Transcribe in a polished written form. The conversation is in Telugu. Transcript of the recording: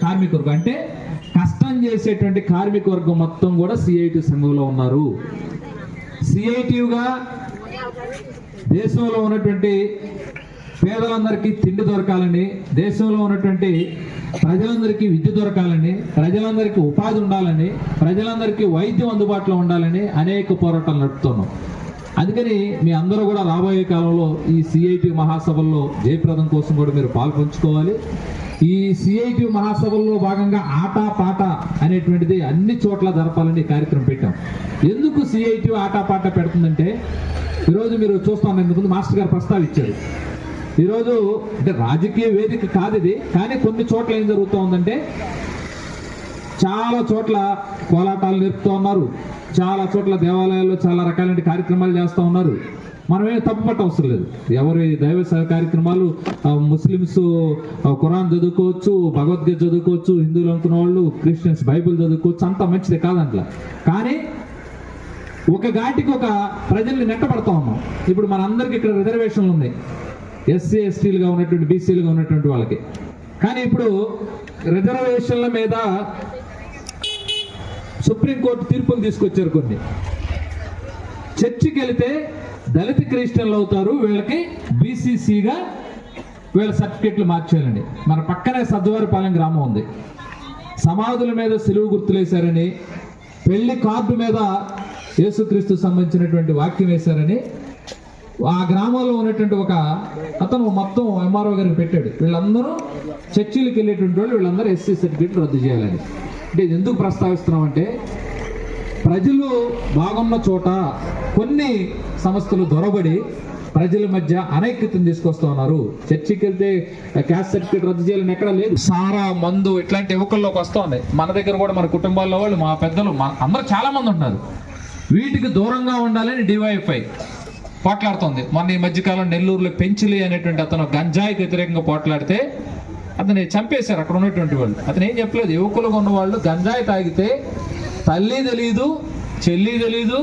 కార్మిక వర్గం అంటే కష్టం చేసేటువంటి కార్మిక వర్గం మొత్తం కూడా సిఐటి సంఘంలో ఉన్నారు. సిఐటిగా దేశంలో ఉన్నటువంటి పేదలందరికీ తిండి దొరకాలని, దేశంలో ఉన్నటువంటి ప్రజలందరికీ విద్య దొరకాలని, ప్రజలందరికీ ఉపాధి ఉండాలని, ప్రజలందరికీ వైద్యం అందుబాటులో ఉండాలని అనేక పోరాటాలు నడుపుతున్నాం. అందుకని మీ అందరూ కూడా రాబోయే కాలంలో ఈ సిఐటి మహాసభల్లో జయప్రదం కోసం కూడా మీరు పాల్పంచుకోవాలి. ఈ సిఐటి మహాసభల్లో భాగంగా ఆట పాట అనేటువంటిది అన్ని చోట్ల జరపాలని కార్యక్రమం పెట్టాం. ఎందుకు సిఐటి ఆట పాట పెడుతుందంటే, ఈరోజు మీరు చూస్తాను, ఇంతకుముందు మాస్టర్ గారు ప్రస్తావించారు. ఈరోజు అంటే రాజకీయ వేదిక కాదు ఇది, కానీ కొన్ని చోట్ల ఏం జరుగుతూ ఉందంటే, చాలా చోట్ల కోలాటాలు నేర్పుతూ ఉన్నారు, చాలా చోట్ల దేవాలయాల్లో చాలా రకాలైన కార్యక్రమాలు చేస్తూ ఉన్నారు. మనమేం తప్పుపట్ట అవసరం లేదు. ఎవరి దైవ కార్యక్రమాలు, ముస్లిమ్స్ ఖురాన్ చదువుకోవచ్చు, భగవద్గీత చదువుకోవచ్చు, హిందువులు అనుకున్న వాళ్ళు క్రిస్టియన్స్ బైబిల్ చదువుకోవచ్చు, అంత మంచిదే కాదంట్లా. కానీ ఒక ఘాటికి ఒక ప్రజల్ని నెట్టబడతా ఉన్నాం. ఇప్పుడు మనందరికి ఇక్కడ రిజర్వేషన్లు ఉన్నాయి, ఎస్సీ ఎస్టీలుగా ఉన్నటువంటి బీసీలుగా ఉన్నటువంటి వాళ్ళకి. కానీ ఇప్పుడు రిజర్వేషన్ల మీద సుప్రీంకోర్టు తీర్పులు తీసుకొచ్చారు. కొన్ని చర్చికి వెళితే దళిత క్రిస్టియన్లు అవుతారు, వీళ్ళకి బీసీసీగా వీళ్ళ సర్టిఫికెట్లు మార్చేయాలండి. మన పక్కనే సద్వారిపాలెం గ్రామం ఉంది, సమాధుల మీద సిలువు గుర్తులేశారని, పెళ్లి కార్డు మీద యేసుక్రీస్తు సంబంధించినటువంటి వాక్యం వేశారని ఆ గ్రామంలో ఉన్నటువంటి ఒక అతను మొత్తం ఎంఆర్ఓ గారికి పెట్టాడు. వీళ్ళందరూ చర్చిలకు వెళ్ళేటువంటి వాళ్ళు, వీళ్ళందరూ ఎస్సీ సర్టిఫికెట్ రద్దు చేయాలని. అంటే ఇది ఎందుకు ప్రస్తావిస్తున్నామంటే, ప్రజలు బాగున్న చోట కొన్ని సంస్థలు దొరబడి ప్రజల మధ్య అనైక్యతను తీసుకొస్తా ఉన్నారు. చర్చికి వెళ్తే క్యాస్ట్ సర్టిఫికేట్ రద్దు చేయాలని ఎక్కడ లేదు. సారా, మందు ఇట్లాంటి యువకుల్లోకి వస్తూ ఉన్నాయి. మన దగ్గర కూడా మన కుటుంబాల్లో వాళ్ళు, మా పెద్దలు, అందరూ చాలా మంది ఉన్నారు. వీటికి దూరంగా ఉండాలని డివైఎఫ్ఐ పోట్లాడుతోంది. మొన్న ఈ మధ్యకాలం నెల్లూరులో పెంచిలి అనేటువంటి అతను గంజాయికి వ్యతిరేకంగా పోట్లాడితే అతన్ని చంపేశారు అక్కడ ఉన్నటువంటి వాళ్ళు. అతను ఏం చెప్పలేదు, యువకులుగా ఉన్నవాళ్ళు గంజాయి తాగితే తల్లి తెలీదు, చెల్లి తెలీదు,